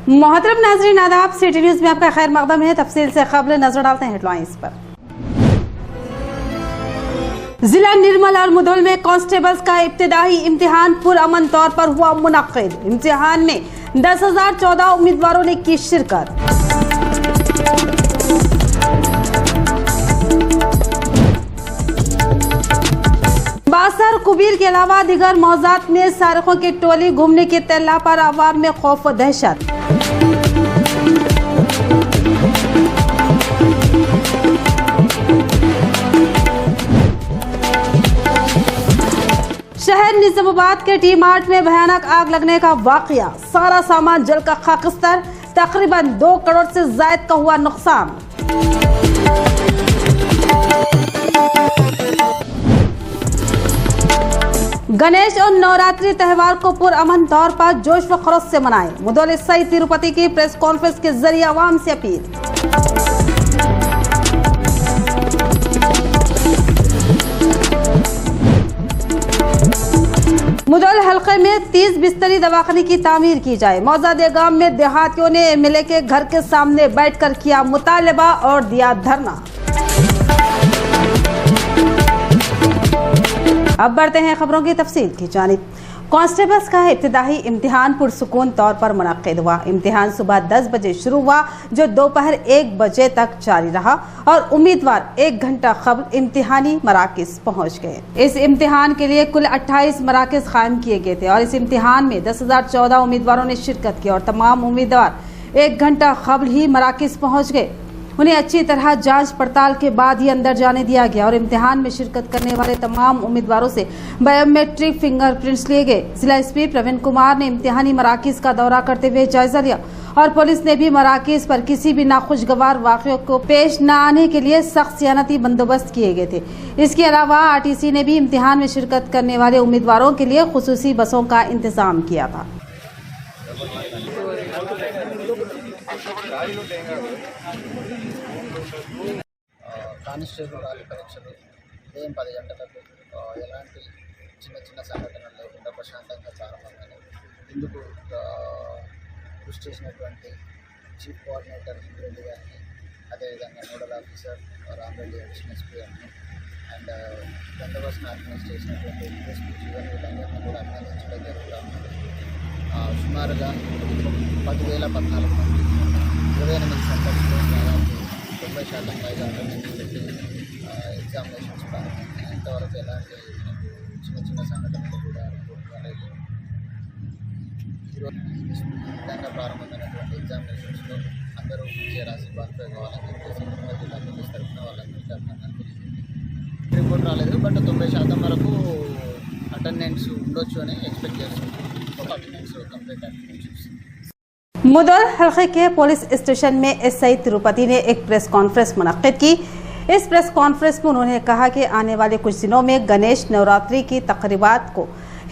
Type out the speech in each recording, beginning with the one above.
मोहतरम नाज़रीन आदाब, सिटी न्यूज में आपका खैर मकदम है। तफसील से खबर नजर डालते हैं हेडलाइंस पर। जिला निर्मल और मुधोल में कांस्टेबल्स का इब्तिदाई इम्तिहान पुरअमन तौर पर हुआ मुनक्किद। इम्तिहान में 10,014 उम्मीदवारों ने की शिरकत। बासर कुबीर के अलावा दिगर मौजात में सारिकों की टोली घूमने की इत्तला पर अवाम में खौफ व दहशत। शहर निजामाबाद के टी मार्ट में भयानक आग लगने का वाकया, सारा सामान जलकर खाकस्तर, तकरीबन 2 करोड़ से ज्यादा का हुआ नुकसान। गणेश और नवरात्रि त्यौहार को पुरअमन तौर पर जोश व खरोश से मनाएं। मुदौल सई तिरुपति की प्रेस कॉन्फ्रेंस के जरिए आवाम से अपील। मुदौल हलके में 30 बिस्तरी दवाखाने की तामीर की जाए। मौजा देगाम में देहातियों ने एमएलए के घर के सामने बैठकर किया मुतालबा और दिया धरना। अब बढ़ते हैं खबरों की तफसील की जानिब। कांस्टेबल्स का इब्तिदाई इम्तिहान पुरसुकून तौर पर मुनक्किद हुआ। इम्तिहान सुबह 10 बजे शुरू हुआ जो दोपहर 1 बजे तक जारी रहा और उम्मीदवार 1 घंटा कबल इम्तिहानी मराकिज पहुंच गए। इस इम्तिहान के लिए कुल 28 मराकिज कायम किए गए थे और इस इम्तिहान में 10,014 उम्मीदवारों ने शिरकत की और तमाम उम्मीदवार 1 घंटा कबल ही मराकिज पहुँच गए। उन्हें अच्छी तरह जांच पड़ताल के बाद ही अंदर जाने दिया गया और इम्तिहान में शिरकत करने वाले तमाम उम्मीदवारों से बायोमेट्रिक फिंगरप्रिंट्स लिए गए। जिला एसपी प्रवीण कुमार ने इम्तिहानी मराकिज का दौरा करते हुए जायजा लिया और पुलिस ने भी मराकिज पर किसी भी नाखुशगवार वाक़ियों को पेश न आने के लिए सख्त सियानती बंदोबस्त किए गए थे। इसके अलावा आरटीसी ने भी इम्तिहान में शिरकत करने वाले उम्मीदवारों के लिए खुसूसी बसों का इंतजाम किया था। కానిస్టేబుల్ వాళ్ళ పరీక్షలు ఉదయం 10 గంటలకు ఎలాంటి చిన్న సంఘటనలు లేకుండా ప్రశాంతంగా ప్రారంభమైనవి. ఇందుకు కృషి చేసినటువంటి చీఫ్ కోఆర్డినేటర్ రెడ్డి గారిని, అదేవిధంగా nodal officer Rama Reddy additional SP గారిని అండ్ బందోబస్తును ఆర్గనైజ్ చేసినటువంటి ఎస్పీ జీవన్ వీళ్ళందరినీ కూడా అభినందించడం జరుగుతూ ఉన్నది. సుమారుగా 10,014 మంది 28 సెంటర్స్లో దాదాపు 90% పైగా అటెండెన్స్ పెట్టి ఎగ్జామినేషన్స్ ప్రారంభమైనాయి. ఇంతవరకు ఎలాంటి చిన్న సంఘటనలు కూడా కాలేదు. ఈరోజు విధంగా ప్రారంభమైనటువంటి ఎగ్జామినేషన్స్లో అందరూ మంచిగా రాసి క్వాలిఫై కావాలని చెప్పేసి జిల్లా పోలీస్ తరఫున వాళ్ళందరికీ అభినందనలు. రిపోర్ట్ రాలేదు, బట్ 90% వరకు అటెండెన్స్ ఉండొచ్చు అని ఎక్స్పెక్ట్ చేస్తున్నాం. ఒక అటెండెన్స్ కంప్లీట్ అటెండెన్స్ వస్తుంది. मुदौल हलके के पुलिस स्टेशन में एसआई तिरुपति ने एक प्रेस कॉन्फ्रेंस मुनक्किद की। इस प्रेस कॉन्फ्रेंस में उन्होंने कहा कि आने वाले कुछ दिनों में गणेश नवरात्रि की तकरीबात को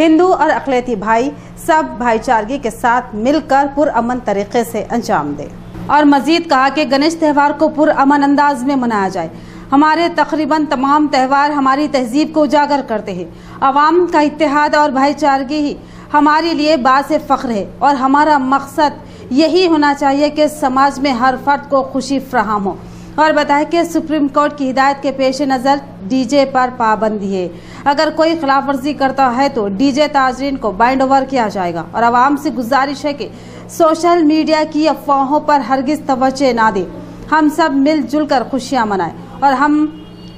हिंदू और अक़लियती भाई सब भाईचारगी के साथ मिलकर पुरअमन तरीके से अंजाम दें और मजीद कहा कि गणेश त्यौहार को पुरअमन अंदाज में मनाया जाए। हमारे तकरीबन तमाम त्यौहार हमारी तहजीब को उजागर करते हैं। अवाम का इत्तेहाद और भाईचारगी ही हमारे लिए बासे फ़ख्र है और हमारा मकसद यही होना चाहिए कि समाज में हर फर्द को खुशी फराहम हो। और बताया कि सुप्रीम कोर्ट की हिदायत के पेश नज़र डीजे पर पाबंदी है। अगर कोई खिलाफ वर्जी करता है तो डीजे ताजरीन को बाइंड ओवर किया जाएगा और आवाम से गुजारिश है कि सोशल मीडिया की अफवाहों पर हरगिज तवज्जो ना दें। हम सब मिलजुल कर खुशियाँ मनाएं और हम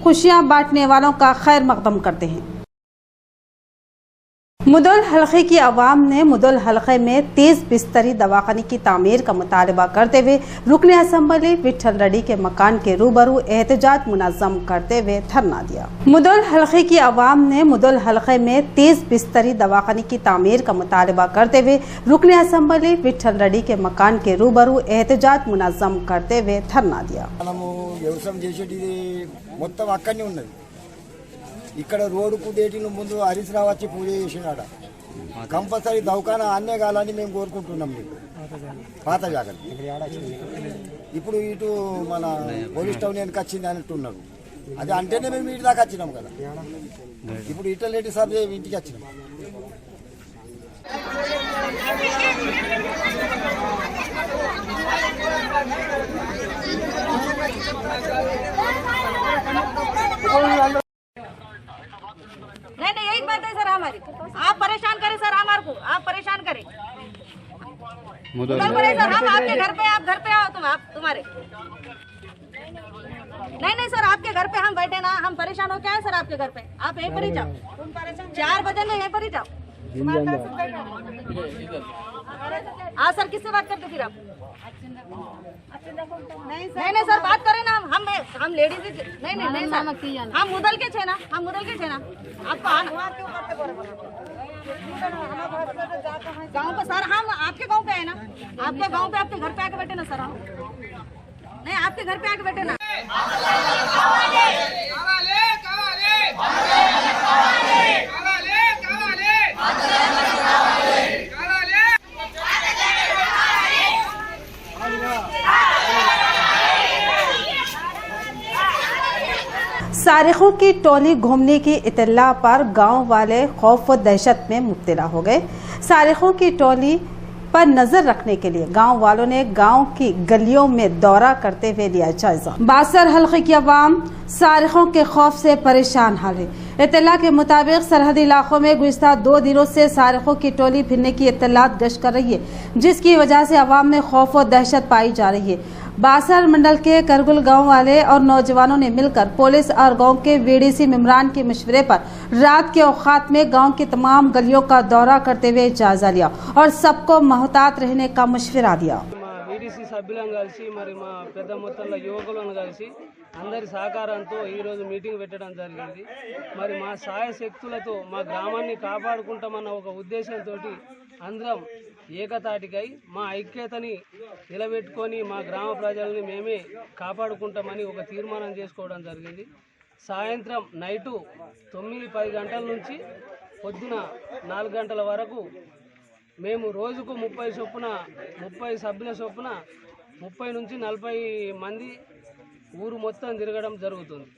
खुशियाँ बांटने वालों का खैर मकदम करते हैं। मुदौल हलके की आवाम ने मुदौल हलके में 30 बिस्तरी दवाखाने की तामीर का मुतालबा करते हुए रुकन असम्बली विठल रेड्डी के मकान के रूबरू एहतजाज मुनज़्ज़म करते हुए धरना दिया। मुदौल हलके की आवाम ने मुदौल हलके में 30 बिस्तरी दवाखाने की तामीर का मुतालबा करते हुए रुकन असम्बली विठल रेड्डी के मकान के रूबरू एहतजाज मुनज़्ज़म करते हुए धरना दिया। ఇక్కడ రోడ్డుకు డేటింగ్ ముందు హరీష్ రావు వచ్చి పూజ చేసినాడ. కంపల్సరీ దవాఖానా అన్నే కాలని మేము కోరుకుంటున్నాం. మీకు పాత జాగ్రత్త ఇప్పుడు ఇటు మన పోలీస్ టౌన్ వెనక వచ్చింది అంటున్నారు. అది అంటేనే మేము ఇంటి దాకా వచ్చినాం కదా. ఇప్పుడు ఇటలేటి సార్ ఇంటికి వచ్చినాం. उधर पड़े सर, हम आपके घर पे, आप घर पे आओ, तुम आप तुम्हारे नहीं सर, आपके घर पे हम बैठे ना, हम परेशान हो क्या है सर आपके घर पे, आप यहीं पर ही जाओ, 4 बजे ना यहीं पर ही जाओ। हाँ सर, किससे बात करते फिर आप? नहीं सर, बात करें ना, हम लेडीज नहीं सर, हम मुदल के छे ना, आपको गाँव पे सर, हम आपके गाँव पे है ना, आपके गाँव पे आपके घर पे आके बैठे ना सर, हम नहीं आपके घर पे आके बैठे ना। सारिकों की टोली घूमने की इत्तला पर गांव वाले खौफ व दहशत में मुब्तला हो गए। सारिकों की टोली पर नजर रखने के लिए गांव वालों ने गांव की गलियों में दौरा करते हुए लिया जायजा। बासर हल्के की आवाम सारिकों के खौफ से परेशान हाल है। इत्तला के मुताबिक सरहदी इलाकों में गुज़िश्ता 2 दिनों से सारिकों की टोली फिरने की इत्तलात गश्त कर रही है, जिसकी वजह से आवाम में खौफ और दहशत पाई जा रही है। बासर मंडल के करगुल गांव वाले और नौजवानों ने मिलकर पुलिस और गांव के वीडीसी मेंबरान के मशवरे पर रात के औकात में गांव की तमाम गलियों का दौरा करते हुए जायजा लिया और सबको मोहतात रहने का मशवरा दिया। వీడీసీ సభ్యులను కలిసి మరి మా పెద్ద మొత్తంలో యువకులను కలిసి అందరి సహకారంతో ఈరోజు మీటింగ్ పెట్టడం జరిగింది। మరి మా సహాయ శక్తులతో మా గ్రామాన్ని కాపాడుకుంటామన్న ఒక ఉద్దేశంతో అందరం ఏకతాటికై మా ఐక్యతని నిలబెట్టుకొని మా గ్రామ ప్రజల్ని మేమే కాపాడుకుంటామని ఒక తీర్మానం చేసుకోవడం జరిగింది। సాయంత్రం నైటు 9-10 గంటల నుంచి పొద్దున 4 గంటల వరకు మేము రోజుకు 30 చొప్పున 30 సభ్యుల చొప్పున 30 నుంచి 40 మంది ఊరు మొత్తం తిరగడం జరుగుతుంది।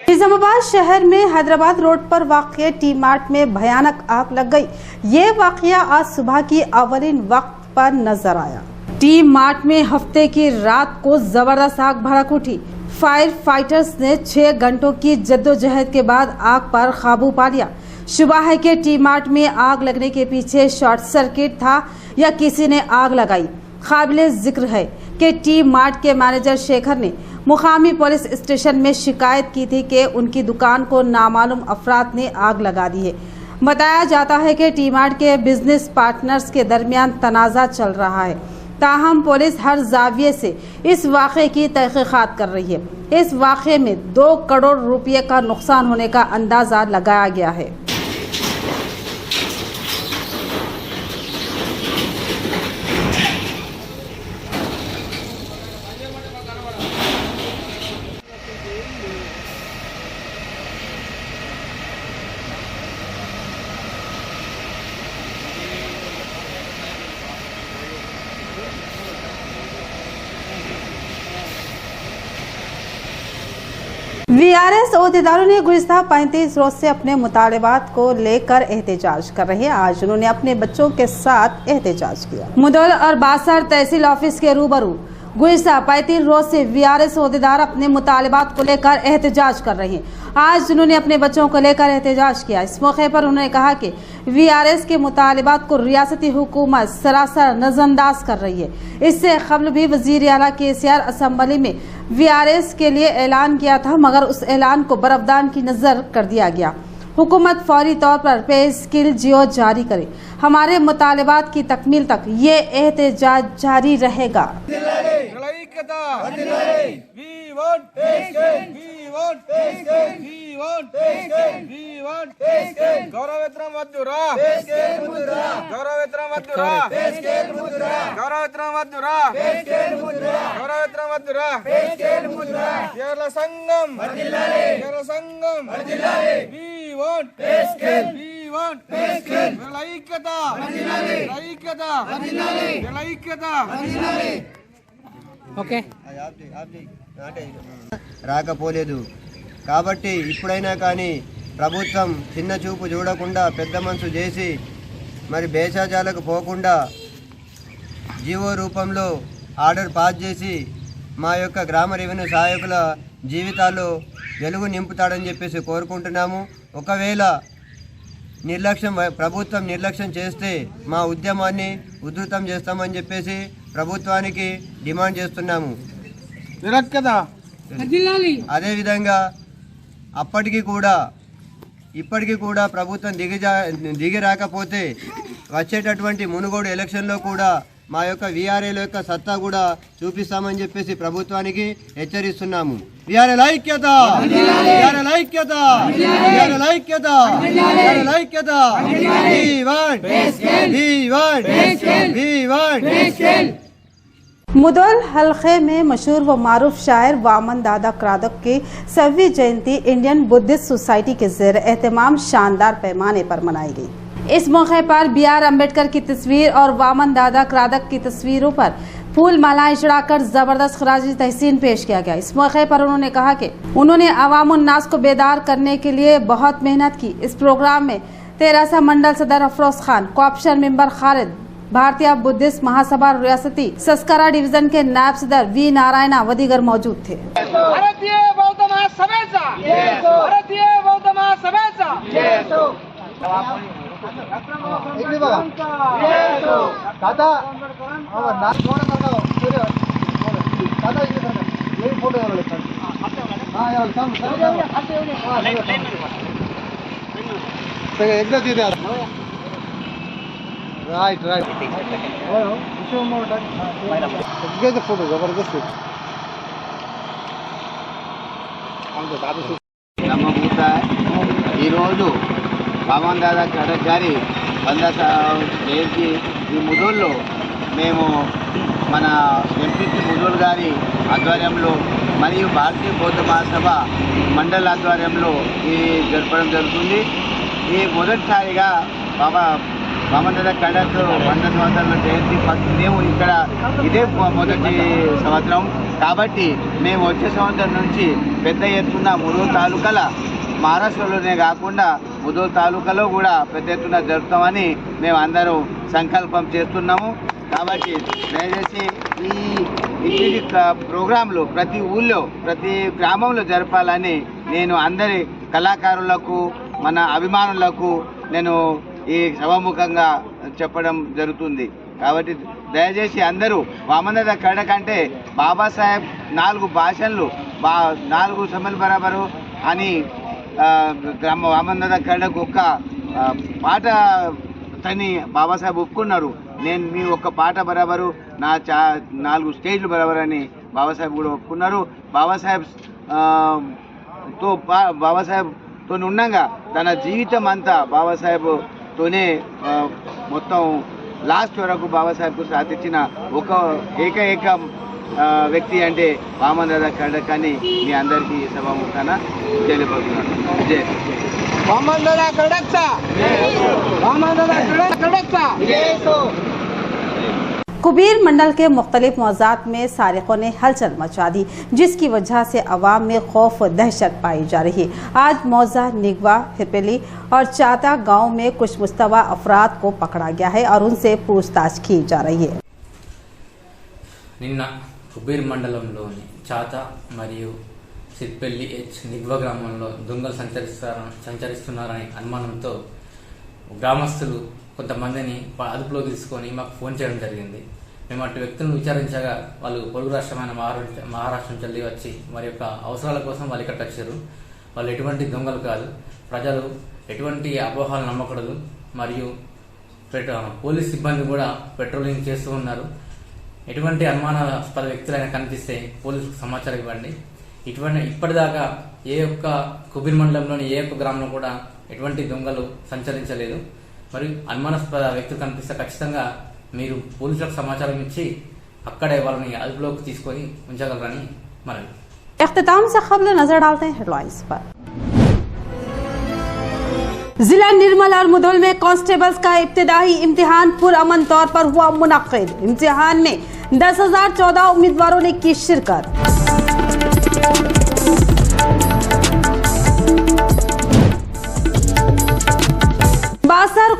निजामाबाद शहर में हैदराबाद रोड पर वाक़ टी मार्ट में भयानक आग लग गई। ये वाक़या आज सुबह की अवलिन वक्त पर नजर आया। टी मार्ट में हफ्ते की रात को जबरदस्त आग भड़क उठी। फायर फाइटर्स ने 6 घंटों की जद्दोजहद के बाद आग पर काबू पा लिया। शुबा है कि टी मार्ट में आग लगने के पीछे शॉर्ट सर्किट था या किसी ने आग लगाई। काबिले जिक्र है कि टी मार्ट के मैनेजर शेखर ने मुकामी पुलिस स्टेशन में शिकायत की थी कि उनकी दुकान को नामालूम अफराद ने आग लगा दी है। बताया जाता है कि टी मार्ट के बिजनेस पार्टनर्स के दरमियान तनाज़ा चल रहा है। ताहम पुलिस हर जाविये से इस वाक़े की तहक़ीक़ात कर रही है। इस वाक़े में 2 करोड़ रुपये का नुकसान होने का अंदाज़ा लगाया गया है। वीआरएस ओहदेदारों ने गुज़िश्ता 35 रोज से अपने मुतालबात को लेकर एहतजाज कर रहे हैं। आज उन्होंने अपने बच्चों के साथ एहतजाज किया। मुदल और बासर तहसील ऑफिस के रूबरू गुज़िश्ता 35 रोज से वीआरएस ओहदेदार अपने मुतालबात को लेकर एहतजाज कर रहे हैं। आज उन्होंने अपने बच्चों को लेकर एहतजाज किया। इस मौके पर उन्होंने कहा कि वीआरएस के मुतालबात को रियासती हुकूमत सरासर नजरअंदाज कर रही है। इससे कबल भी वज़ीर आला केसीआर असम्बली में वीआरएस के लिए ऐलान किया था, मगर उस ऐलान को बरफदान की नजर कर दिया गया। हुकूमत फौरी तौर पर पे स्किल जियो जारी करे। हमारे मुतालबात की तकमील तक ये एहतजाज जारी रहेगा। రాకపోలేదు కాబట్టి ఇప్పుడైనా కానీ ప్రభుత్వం చిన్న చూపు చూడకుండా పెద్ద మనసు చేసి మరి భేషజాలకు పోకుండా జీవో రూపంలో ఆర్డర్ పాస్ చేసి మా యొక్క గ్రామ రెవెన్యూ సహాయకుల జీవితాల్లో వెలుగు నింపుతాడని చెప్పేసి కోరుకుంటున్నాము. ఒకవేళ ప్రభుత్వం నిర్లక్ష్యం చేస్తే మా ఉద్యమాన్ని ఉధృతం చేస్తామని చెప్పేసి ప్రభుత్వానికి డిమాండ్ చేస్తున్నాము. అదేవిధంగా ఇప్పటికీ కూడా ప్రభుత్వం దిగి రాకపోతే వచ్చేటటువంటి మునుగోడు ఎలక్షన్లో కూడా మా యొక్క వీఆర్ఏల యొక్క సత్తా కూడా చూపిస్తామని చెప్పేసి ప్రభుత్వానికి హెచ్చరిస్తున్నాము. వీఆర్ఏల ఐక్యత, వీఆర్ఏల ఐక్యత, వీఆర్ఏల ఐక్యత, వీఆర్ఏల ఐక్యత. मुदौल हलके में मशहूर व मारूफ शायर वामन दादा क्रादक की 100वीं जयंती इंडियन बुद्धिस्ट सोसाइटी के ज़ेर एहतमाम शानदार पैमाने पर मनाई गई। इस मौके पर BR अम्बेडकर की तस्वीर और वामन दादा क्रादक की तस्वीरों पर फूल मालाएं चढ़ाकर जबरदस्त खराजी तहसीन पेश किया गया। इस मौके पर उन्होंने कहा कि उन्होंने अवामुन नास को बेदार करने के लिए बहुत मेहनत की। इस प्रोग्राम में तेरासा मंडल सदर अफरोज खान, कोऑप्शन मेंबर खालिद, भारतीय बुद्धिस्ट महासभा रियासती सस्करा डिवीजन के नायब सदर V नारायणा व दीगर मौजूद थे। भारतीय बौद्ध महासभेचा, भारतीय बौद्ध महासभेचा राइट फोटो जबरदस्त నమ్మబూత ఈరోజు వామన్ దాదా క్రాదక్ గారి 100వ జయంతి ఈ ముదోల్లో మేము మన ఎంపీటీ ముదోల్ గారి ఆధ్వర్యంలో మరియు భారతీయ బౌద్ధ మహాసభ మండల ఆధ్వర్యంలో ఇది జరపడం జరుగుతుంది. ఈ మొదటిసారిగా వామన్ దాదా క్రాదక్ 100 సంవత్సరాల జయంతి మేము ఇక్కడ ఇదే మొదటి సంవత్సరం కాబట్టి మేము వచ్చే సంవత్సరం నుంచి పెద్ద ఎత్తున ముదోల్ తాలూకాల మహారాష్ట్రలోనే కాకుండా ముదోల్ తాలూకాలో కూడా పెద్ద ఎత్తున జరుపుతామని మేము అందరూ సంకల్పం చేస్తున్నాము. కాబట్టి దయచేసి ఈ ప్రోగ్రాంలు ప్రతి ఊళ్ళో ప్రతి గ్రామంలో జరపాలని నేను అందరి కళాకారులకు మన అభిమానులకు నేను ఈ సభాముఖంగా చెప్పడం జరుగుతుంది. కాబట్టి దయచేసి అందరూ వామన్ దాదా క్రాదక్ అంటే బాబాసాహెబ్ 4 భాషలు 4 సమల్ బరాబరు అని వామన్ దాదా క్రాదక్ ఒక్క పాట తని బాబాసాహెబ్ ఒప్పుకున్నారు. నేను మీ ఒక్క పాట బరాబరు నా 4 స్టేజ్లు బరాబరు అని బాబాసాహెబ్ కూడా ఒప్పుకున్నారు. బాబాసాహెబ్తో ఉండగా తన జీవితం అంతా బాబాసాహెబ్తోనే మొత్తం లాస్ట్ వరకు బాబాసాహెబ్కు సాధించిన ఒక ఏకైక వ్యక్తి అంటే వామన్ దాదా క్రాదక్ అని మీ అందరికీ సభాముఖాన తెలియపడుతున్నాను. జై वामन दादा क्रादकचा, वामन दादा क्रादकचा। कुबीर मंडल के मुख्तलिफ मौज़ात में सारिकों ने हलचल मचा दी, जिसकी वजह से अवाम में खौफ व दहशत पाई जा रही है। आज मौजा, निगवा, हिरपेली और चाता गांव में कुछ मुस्तवा अफराद को पकड़ा गया है और उनसे पूछताछ की जा रही है। నిన్న కుబీర్ మండలంలోని చాత మరియు సిర్పెల్లి నిగ్వ గ్రామంలో దొంగలు సంచరిస్తున్నారనే అనుమానంతో గ్రామస్తులు కొంతమందిని అదుపులో తీసుకొని మాకు ఫోన్ చేయడం జరిగింది. మేము అటు వ్యక్తులను విచారించగా వాళ్ళు పొరుగు రాష్ట్రమైన మహారాష్ట్ర నుంచి వెళ్ళి వచ్చి వారి యొక్క అవసరాల కోసం వాళ్ళు ఇక్కడికి వచ్చారు. వాళ్ళు ఎటువంటి దొంగలు కాదు, ప్రజలు ఎటువంటి అపోహలు నమ్మకూడదు. మరియు పోలీస్ సిబ్బంది కూడా పెట్రోలింగ్ చేస్తూ ఉన్నారు. ఎటువంటి అనుమానాస్పద వ్యక్తులైనా కనిపిస్తే పోలీసులకు సమాచారం ఇవ్వండి. ఇప్పటిదాకా ఏ ఒక్క కుబీర్ మండలంలోని ఏ ఒక్క గ్రామంలో కూడా ఎటువంటి దొంగలు సంచరించలేదు. మరియు అనుమానాస్పద వ్యక్తులు కనిపిస్తే ఖచ్చితంగా మీరు పోలీసులకు సమాచారం ఇచ్చి అక్కడే వాళ్ళని అదుపులోకి తీసుకొని ఉంచగలరని మనవి. इख्तिताम से खबर नजर डालते हैं हेडलाइंस पर। जिला निर्मल और मुधोल में कांस्टेबल्स का इब्तिदाई इम्तिहान पुरअमन तौर पर हुआ मुनक्किद। इम्तिहान में 10,014 उम्मीदवारों ने की शिरकत।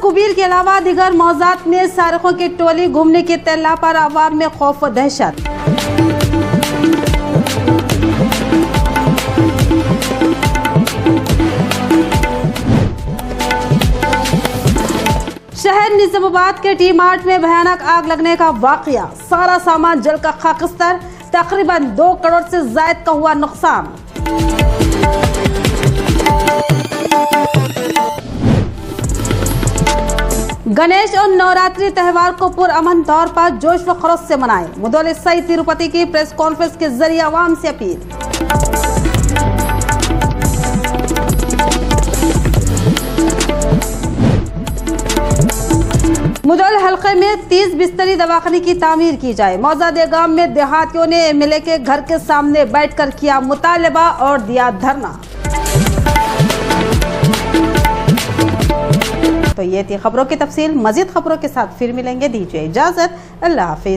कुबीर के अलावा दिगर मौजात में सारिकों की टोली घूमने की इत्तला पर आवाम में खौफ व दहशत। शहर निजामाबाद के टी मार्ट में भयानक आग लगने का वाकया, सारा सामान जलकर खाकिस्तान, तकरीबन 2 करोड़ से ज्यादा का हुआ नुकसान। गणेश और नवरात्रि त्यौहार को पुरअमन तौर पर जोश व खरोश से मनाएं, मुदौल सईद तिरुपति की प्रेस कॉन्फ्रेंस के जरिए आवाम से अपील। मुदौल हल्के में 30 बिस्तरी दवाखाने की तामीर की जाए। मौजादे गांव में देहातियों ने एमएलए के घर के सामने बैठकर किया मुतालबा और दिया धरना। तो ये थी खबरों की तफसील। मजीद खबरों के साथ फिर मिलेंगे। दीजिए इजाजत, अल्लाह हाफिज।